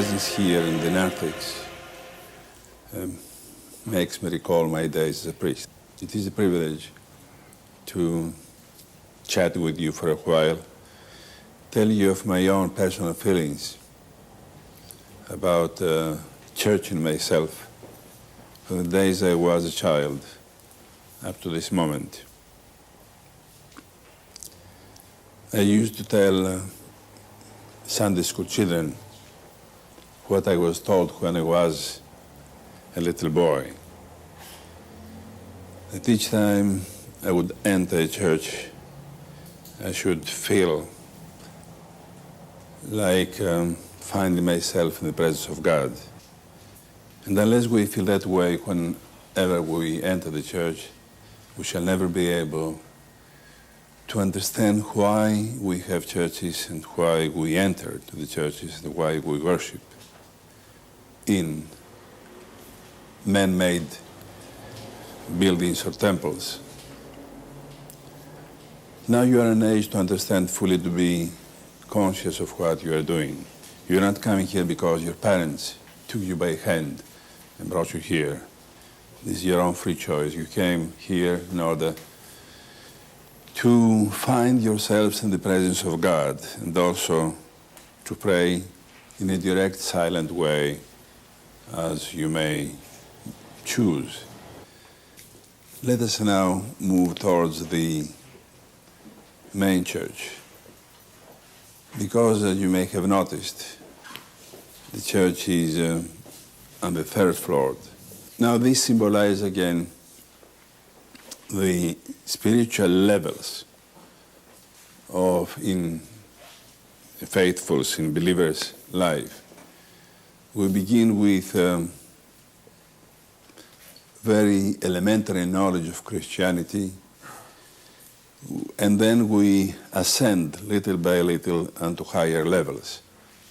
presence here in the narthex makes me recall my days as a priest. It is a privilege to chat with you for a while, tell you of my own personal feelings about church and myself from the days I was a child up to this moment. I used to tell Sunday school children what I was told when I was a little boy. That each time I would enter a church, I should feel like finding myself in the presence of God. And unless we feel that way whenever we enter the church, we shall never be able to understand why we have churches and why we enter to the churches and why we worship in man-made buildings or temples. Now you are an age to understand fully, to be conscious of what you are doing. You're not coming here because your parents took you by hand and brought you here. This is your own free choice. You came here in order to find yourselves in the presence of God and also to pray in a direct, silent way as you may choose. Let us now move towards the main church. Because, as you may have noticed, the church is on the third floor. Now this symbolizes again the spiritual levels in faithfuls, in believers' life. We begin with very elementary knowledge of Christianity, and then we ascend little by little onto higher levels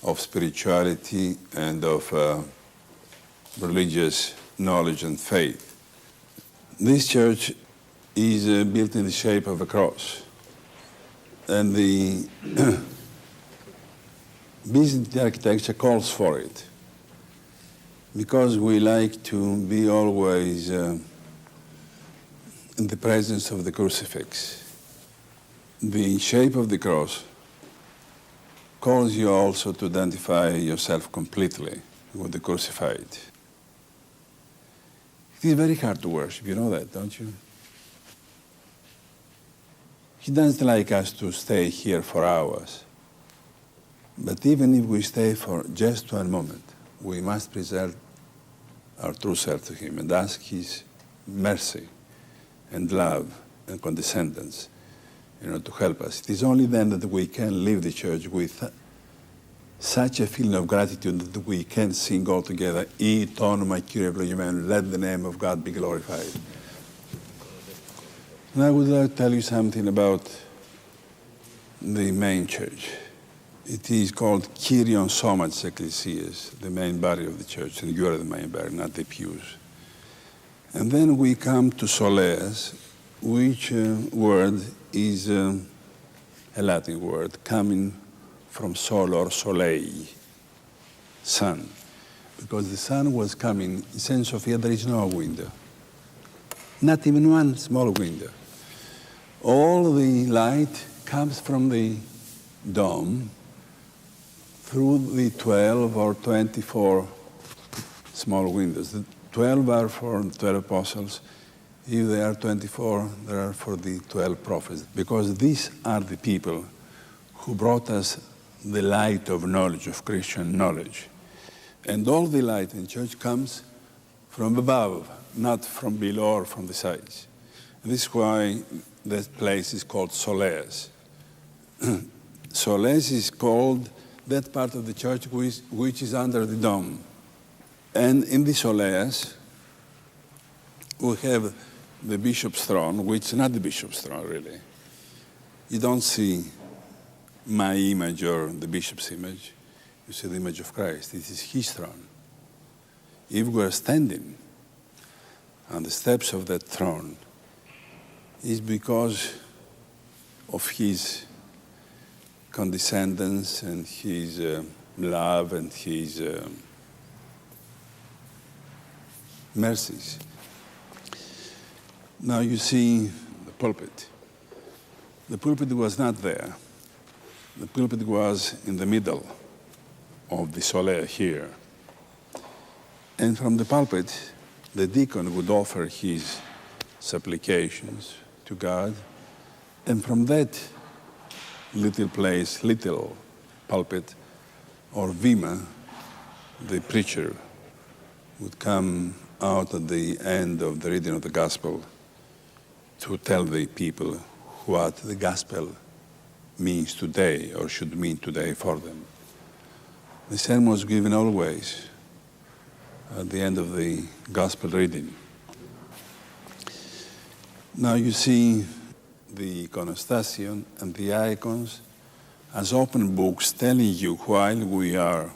of spirituality and of religious knowledge and faith. This church is built in the shape of a cross, and the Byzantine architecture calls for it, because we like to be always in the presence of the crucifix. The shape of the cross calls you also to identify yourself completely with the crucified. It is very hard to worship, you know that, don't you? He doesn't like us to stay here for hours. But even if we stay for just 1 moment, we must present our true self to him and ask his mercy and love and condescendence to help us. It is only then that we can leave the church with such a feeling of gratitude that we can sing all together, E tonoma Kyrie plegimen, let the name of God be glorified. And I would like to tell you something about the main church. It is called Kyrion Somatis Ecclesias, the main body of the church, and you are the main body, not the pews. And then we come to soleas, which word is a Latin word coming from sol or soleil, sun. Because the sun was coming, in Saint Sophia there is no window, not even one small window. All the light comes from the dome through the 12 or 24 small windows. The 12 are for the 12 apostles. If there are 24, there are for the 12 prophets. Because these are the people who brought us the light of knowledge, of Christian knowledge. And all the light in church comes from above, not from below or from the sides. This is why that place is called soleas. Soleas is called that part of the church which is under the dome. And in the soleas, we have the bishop's throne, which is not the bishop's throne, really. You don't see my image or the bishop's image. You see the image of Christ. This is his throne. If we are standing on the steps of that throne, it's because of his condescendence and his love and his mercies. Now you see the pulpit. The pulpit was not there. The pulpit was in the middle of the soleil here. And from the pulpit, the deacon would offer his supplications to God. And from that little place, little pulpit, or vima, the preacher would come out at the end of the reading of the gospel to tell the people what the gospel means today or should mean today for them. The sermon was given always at the end of the gospel reading. Now you see the iconostation and the icons as open books telling you while we are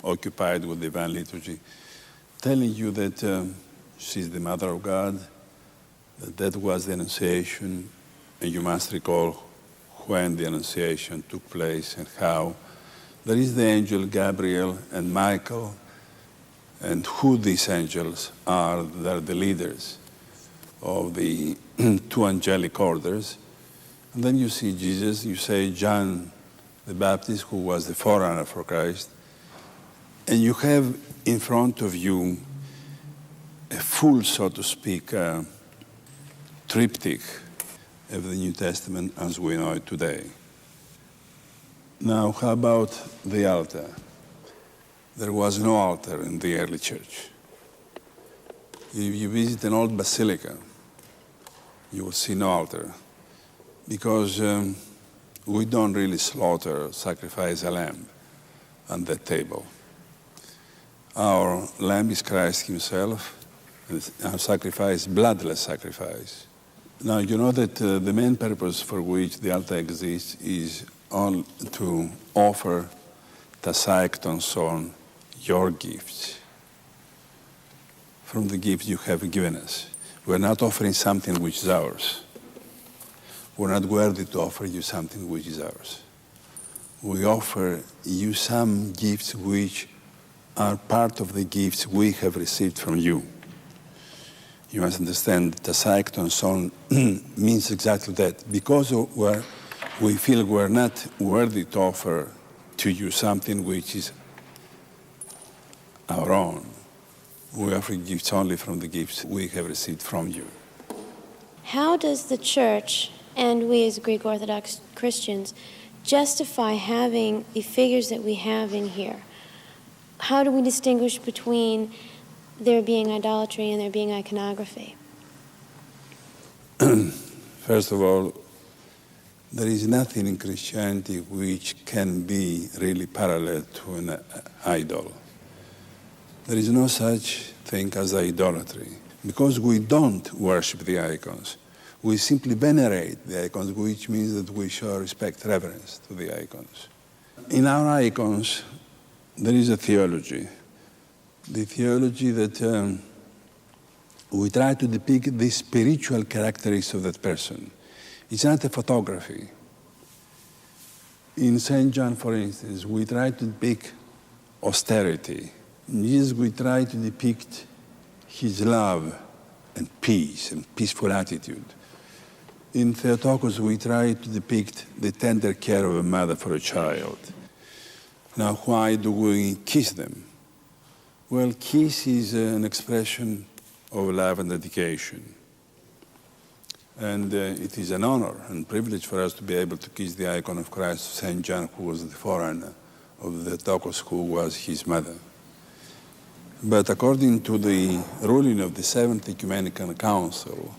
occupied with divine liturgy, telling you that she's the Mother of God, that was the Annunciation, and you must recall when the Annunciation took place and how. There is the angel Gabriel and Michael, and who these angels are. They're the leaders of the two angelic orders. And then you see Jesus, you say John the Baptist, who was the forerunner for Christ, and you have in front of you a full, so to speak, triptych of the New Testament as we know it today. Now, how about the altar? There was no altar in the early church. If you visit an old basilica, you will see no altar, because we don't really sacrifice a lamb on that table. Our lamb is Christ himself, and our sacrifice, bloodless sacrifice. Now, you know that the main purpose for which the altar exists is all to offer tasaikton on your gifts from the gifts you have given us. We're not offering something which is ours. We're not worthy to offer you something which is ours. We offer you some gifts which are part of the gifts we have received from you. You must understand, tasaikton son means exactly that. Because we feel we're not worthy to offer to you something which is our own, we offer gifts only from the gifts we have received from you. How does the Church, and we as Greek Orthodox Christians, justify having the figures that we have in here? How do we distinguish between there being idolatry and there being iconography? First of all, there is nothing in Christianity which can be really parallel to an idol. There is no such thing as idolatry, because we don't worship the icons. We simply venerate the icons, which means that we show respect, reverence to the icons. In our icons, there is a theology. The theology that we try to depict the spiritual characteristics of that person. It's not a photography. In St. John, for instance, we try to depict austerity. In Jesus, we try to depict his love and peace and peaceful attitude. In Theotokos, we try to depict the tender care of a mother for a child. Now, why do we kiss them? Well, kiss is an expression of love and dedication. And it is an honor and privilege for us to be able to kiss the icon of Christ, St. John, who was the forerunner of the Theotokos, who was his mother. But according to the ruling of the Seventh Ecumenical Council,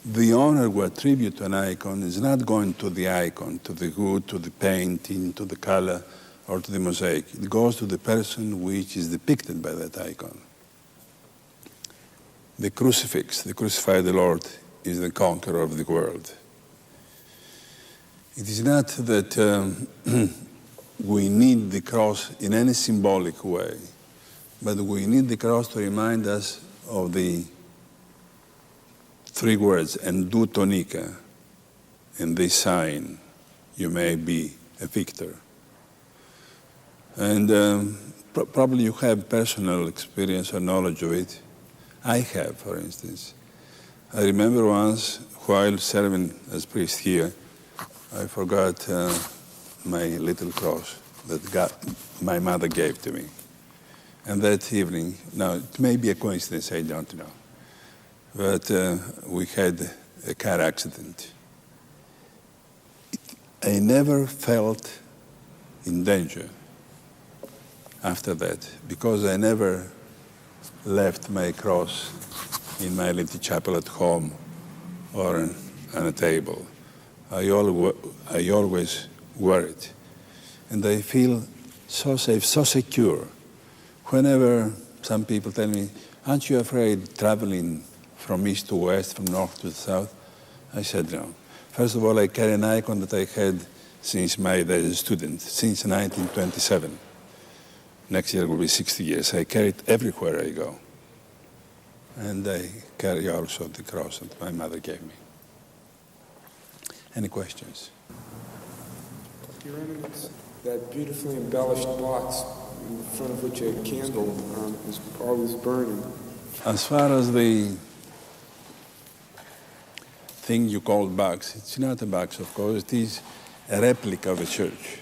the honor we attribute to an icon is not going to the icon, to the wood, to the painting, to the color, or to the mosaic. It goes to the person which is depicted by that icon. The crucifix, the crucified Lord, is the conqueror of the world. It is not that we need the cross in any symbolic way, but we need the cross to remind us of the three words, endu tonika, in this sign you may be a victor. And probably you have personal experience or knowledge of it. I have, for instance. I remember once, while serving as priest here, I forgot my little cross that my mother gave to me. And that evening, now it may be a coincidence, I don't know, but we had a car accident. I never felt in danger after that, because I never left my cross in my little chapel at home or on a table. I always wear it. And I feel so safe, so secure. Whenever some people tell me, aren't you afraid traveling from east to west, from north to south? I said no. First of all, I carry an icon that I had since my days as a student, since 1927. Next year will be 60 years. I carry it everywhere I go. And I carry also the cross that my mother gave me. Any questions? Your Eminence, that beautifully embellished box in front of which a candle is always burning. As far as the thing you call box, it's not a box, of course. It is a replica of a church.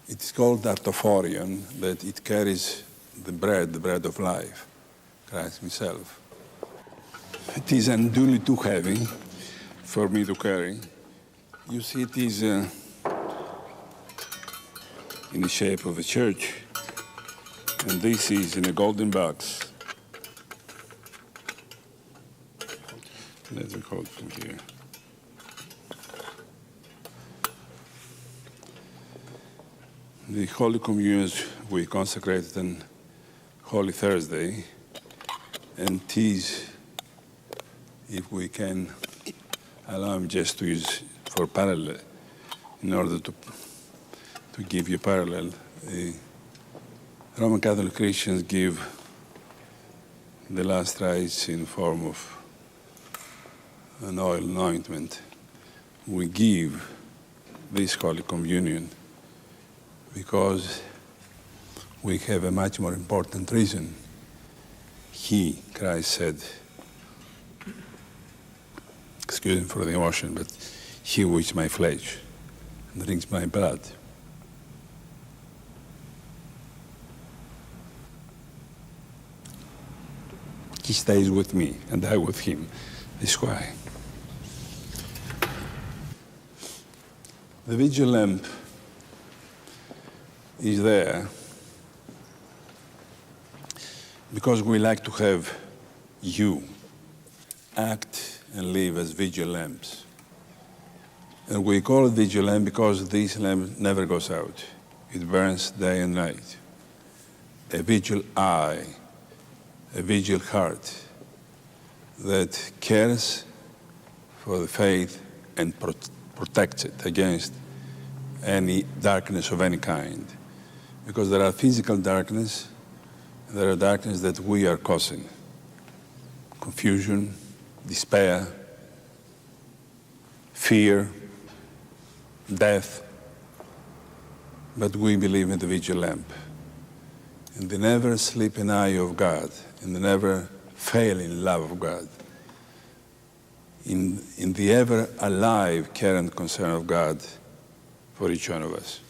It's called artophorion, that it carries the bread of life, Christ himself. It is unduly too heavy for me to carry. You see, it is in the shape of a church, and this is in a golden box. Let me hold from here. The Holy Communions we consecrated on Holy Thursday, and it is, if we can allow me just to use for parallel, in order to give you parallel, the Roman Catholic Christians give the last rites in form of an oil anointment. We give this Holy Communion because we have a much more important reason. He, Christ said, excuse me for the emotion, but he who eats my flesh and drinks my blood he stays with me and I with him. This why. The vigil lamp is there because we like to have you act and live as vigil lamps. And we call it vigil lamp because this lamp never goes out. It burns day and night. A vigil eye, a vigil heart that cares for the faith and protects it against any darkness of any kind. Because there are physical darkness, there are darkness that we are causing. Confusion, despair, fear, death. But we believe in the vigil lamp, in the never sleeping eye of God, in the never failing love of God, in the ever alive care and concern of God for each one of us.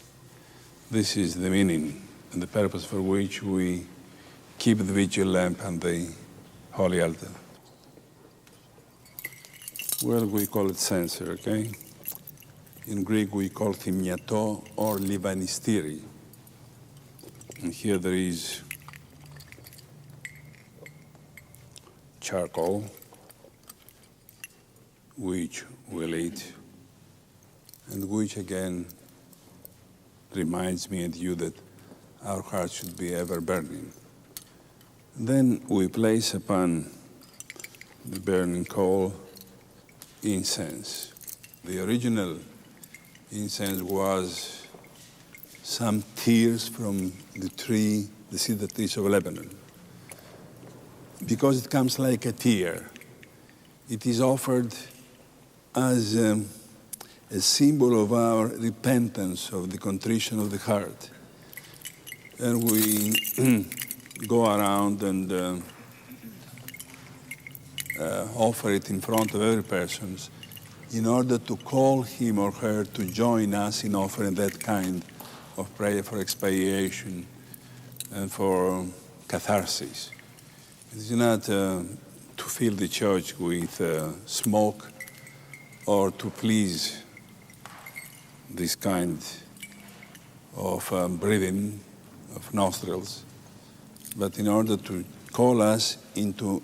This is the meaning and the purpose for which we keep the vigil lamp on the holy altar. Well, we call it censer, okay? In Greek, we call it thymniato or livanistiri. And here there is charcoal, which we'll eat, and which again reminds me and you that our hearts should be ever burning. Then we place upon the burning coal incense. The original incense was some tears from the tree, the cedar trees of Lebanon. Because it comes like a tear, it is offered as a symbol of our repentance, of the contrition of the heart. And we go around and offer it in front of every person in order to call him or her to join us in offering that kind of prayer for expiation and for catharsis. It's not to fill the church with smoke or to please this kind of breathing of nostrils, but in order to call us into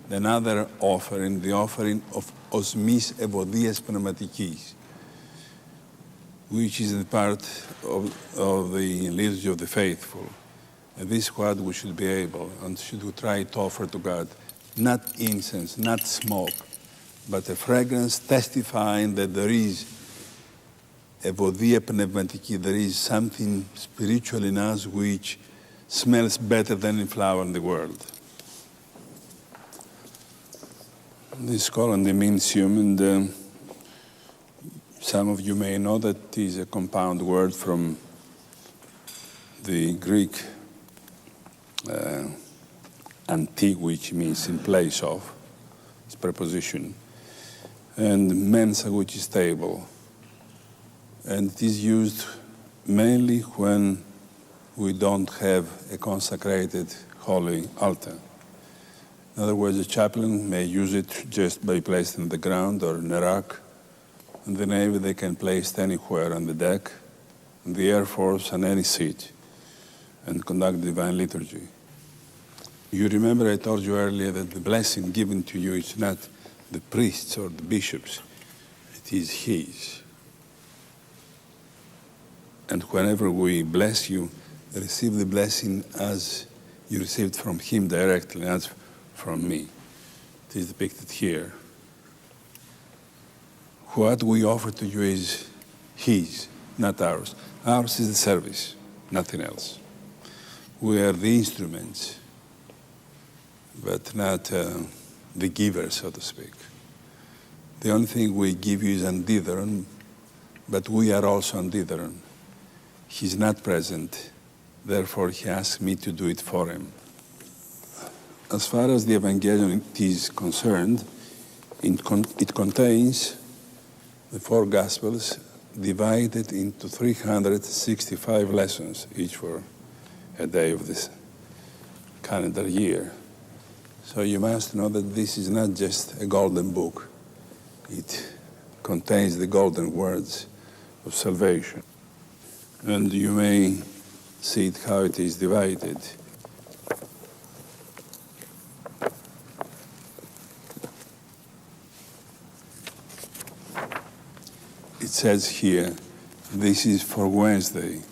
another offering, the offering of osmis evodias pneumatikis, which is the part of the liturgy of the faithful. And this is what we should be able and should try to offer to God, not incense, not smoke, but a fragrance testifying that there is evodia pneumatiki, there is something spiritual in us which smells better than any flower in the world. This is called the Mincium, and some of you may know that it is a compound word from the Greek anti, which means in place of, it's preposition, and mensa, which is table. And it is used mainly when we don't have a consecrated holy altar. In other words, a chaplain may use it just by placing it on the ground or in a rack. In the Navy, they can place it anywhere on the deck, in the Air Force, on any seat, and conduct divine liturgy. You remember I told you earlier that the blessing given to you is not the priests or the bishops, it is His. And whenever we bless you, receive the blessing as you received from Him directly, not from me. It is depicted here. What we offer to you is His, not ours. Ours is the service, nothing else. We are the instruments, but not the giver, so to speak. The only thing we give you is anditheron, but we are also anditheron. He's not present, therefore He asked me to do it for Him. As far as the Evangelium is concerned, it contains the four Gospels divided into 365 lessons, each for a day of this calendar year. So you must know that this is not just a golden book. It contains the golden words of salvation. And you may see it how it is divided. It says here, this is for Wednesday,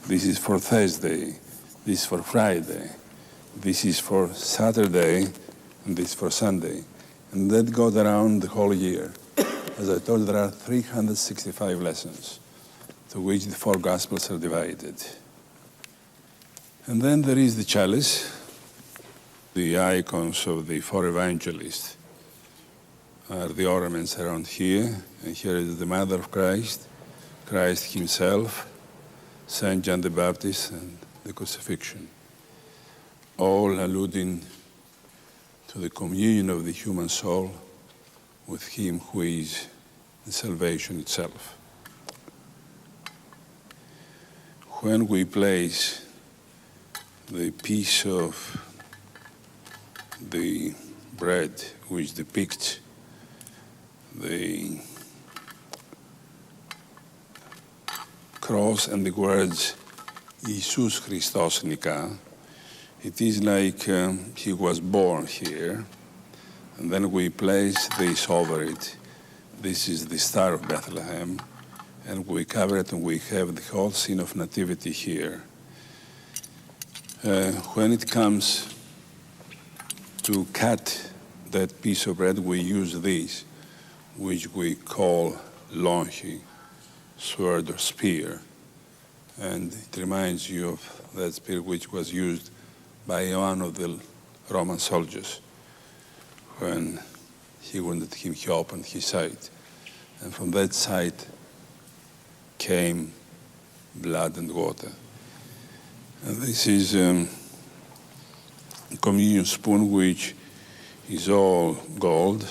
this is for Thursday, this is for Friday, this is for Saturday, and this is for Sunday. And that goes around the whole year. As I told you, there are 365 lessons to which the four Gospels are divided. And then there is the chalice, the icons of the four evangelists are the ornaments around here, and here is the Mother of Christ, Christ Himself, Saint John the Baptist, and the crucifixion, all alluding to the communion of the human soul with Him who is the salvation itself. When we place the piece of the bread which depicts the cross and the words Jesus Christos Nika, it is like He was born here, and then we place this over it. This is the Star of Bethlehem, and we cover it and we have the whole scene of nativity here. When it comes to cut that piece of bread, we use this, which we call lonchi, sword or spear. And it reminds you of that spear which was used by one of the Roman soldiers when he wounded him. He opened his side, and from that side came blood and water. And this is a communion spoon, which is all gold.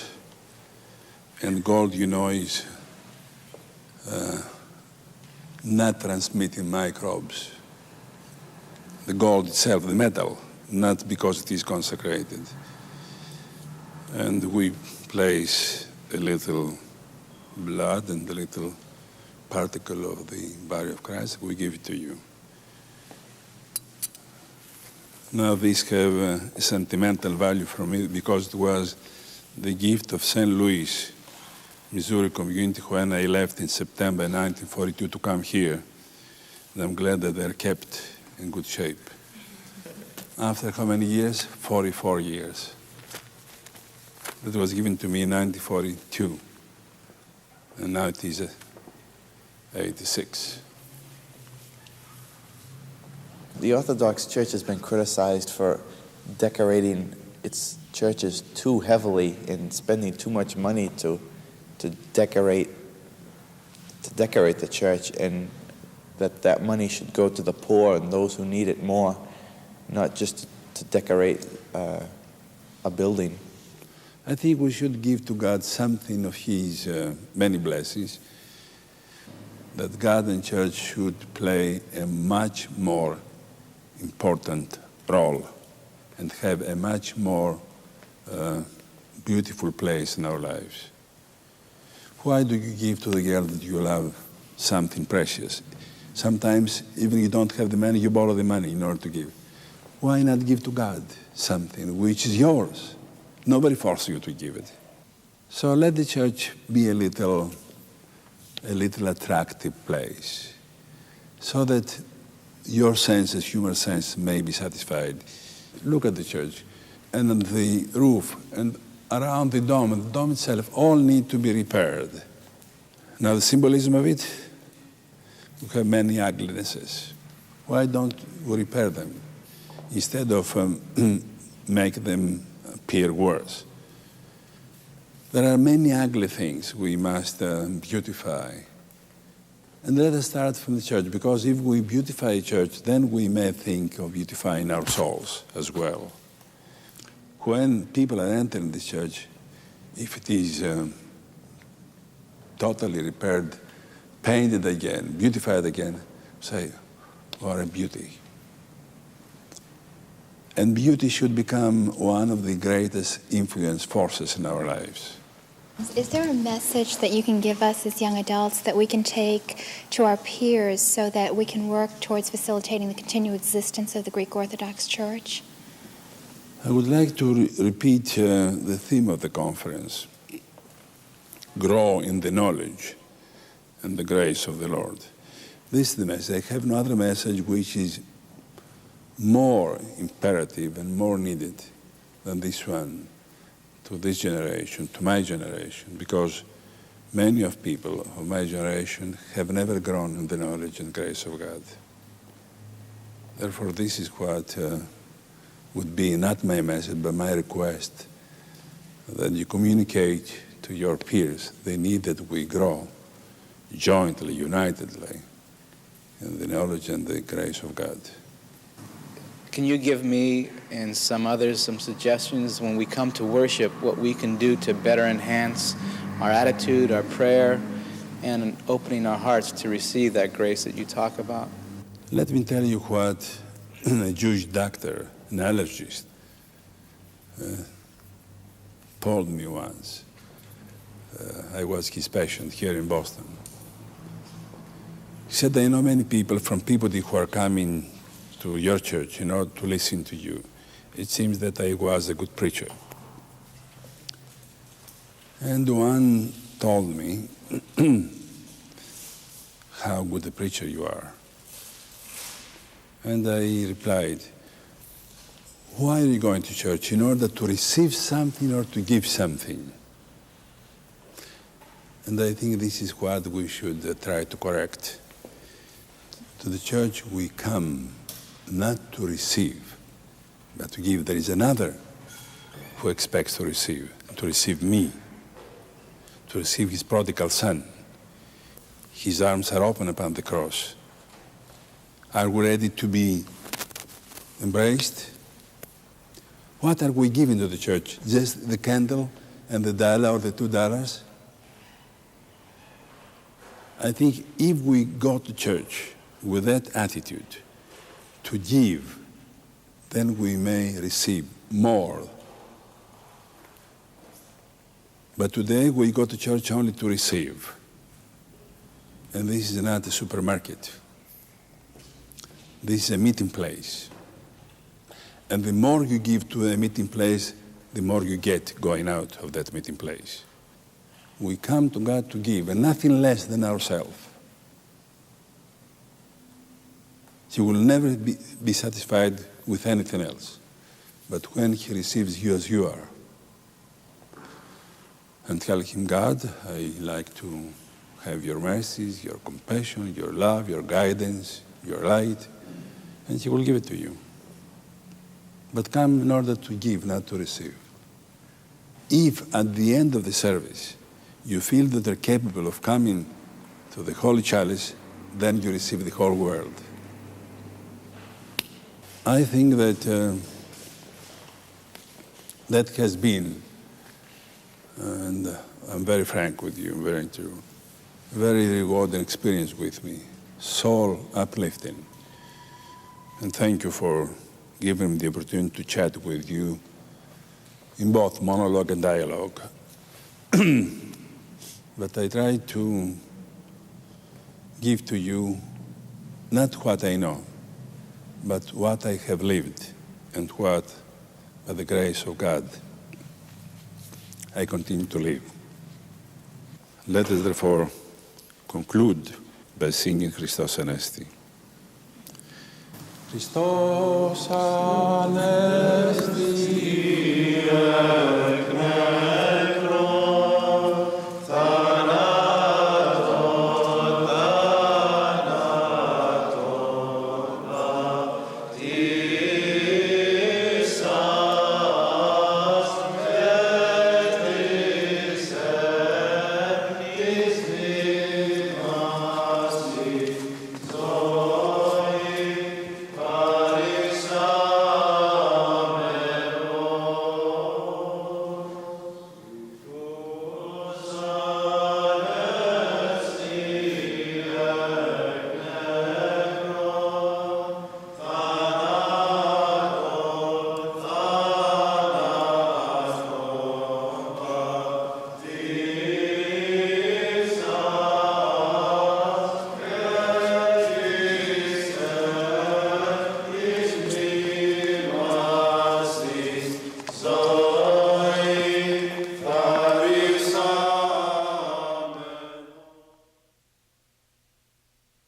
And gold, you know, is not transmitting microbes. The gold itself, the metal, not because it is consecrated. And we place a little blood and a little particle of the body of Christ. We give it to you. Now these have a sentimental value for me because it was the gift of St. Louis, Missouri community when I left in September 1942 to come here. And I'm glad that they're kept in good shape. After how many years? 44 years. That was given to me in 1942. And now it is 86. The Orthodox Church has been criticized for decorating its churches too heavily and spending too much money to decorate the church, and that money should go to the poor and those who need it more, not just to decorate a building. I think we should give to God something of His many blessings, that God and Church should play a much more important role and have a much more beautiful place in our lives. Why do you give to the girl that you love something precious? Sometimes, even you don't have the money, you borrow the money in order to give. Why not give to God something which is yours? Nobody forces you to give it. So let the church be a little attractive place, so that your senses, human sense, may be satisfied. Look at the church, and on the roof, and around the dome itself, all need to be repaired. Now the symbolism of it, we have many uglinesses. Why don't we repair them instead of make them appear worse? There are many ugly things we must beautify. And let us start from the church, because if we beautify a church, then we may think of beautifying our souls as well. When people are entering the church, if it is totally repaired, painted again, beautified again, say, what a beauty. And beauty should become one of the greatest influence forces in our lives. Is there a message that you can give us as young adults that we can take to our peers so that we can work towards facilitating the continued existence of the Greek Orthodox Church? I would like to repeat the theme of the conference: grow in the knowledge and the grace of the Lord. This is the message. I have no other message which is more imperative and more needed than this one to this generation, to my generation, because many of people of my generation have never grown in the knowledge and grace of God. Therefore, this is what would be not my message, but my request, that you communicate to your peers the need that we grow jointly, unitedly, in the knowledge and the grace of God. Can you give me and some others some suggestions when we come to worship, what we can do to better enhance our attitude, our prayer, and opening our hearts to receive that grace that you talk about? Let me tell you what a Jewish doctor, an allergist, told me once. I was his patient here in Boston. He said, I know many people from Peabody who are coming to your church, to listen to you. It seems that I was a good preacher. And one told me how good a preacher you are. And I replied, why are you going to church? In order to receive something or to give something? And I think this is what we should try to correct. To the church we come not to receive, but to give. There is another who expects to receive me, to receive his prodigal son. His arms are open upon the cross. Are we ready to be embraced. What are we giving to the church? Just the candle and the $1 or the $2? I think if we go to church with that attitude, to give, then we may receive more. But today we go to church only to receive. And this is not a supermarket. This is a meeting place. And the more you give to a meeting place, the more you get going out of that meeting place. We come to God to give, and nothing less than ourselves. He will never be satisfied with anything else, but when he receives you as you are. And tell him, God, I like to have your mercies, your compassion, your love, your guidance, your light, and he will give it to you. But come in order to give, not to receive. If at the end of the service you feel that they're capable of coming to the Holy Chalice, then you receive the whole world. I think that that has been, and I'm very frank with you, very true, very rewarding experience with me, soul uplifting. And thank you for giving me the opportunity to chat with you in both monologue and dialogue. But I try to give to you not what I know, but what I have lived, and what, by the grace of God, I continue to live. Let us therefore conclude by singing Christos Anesti. Christos Anesti.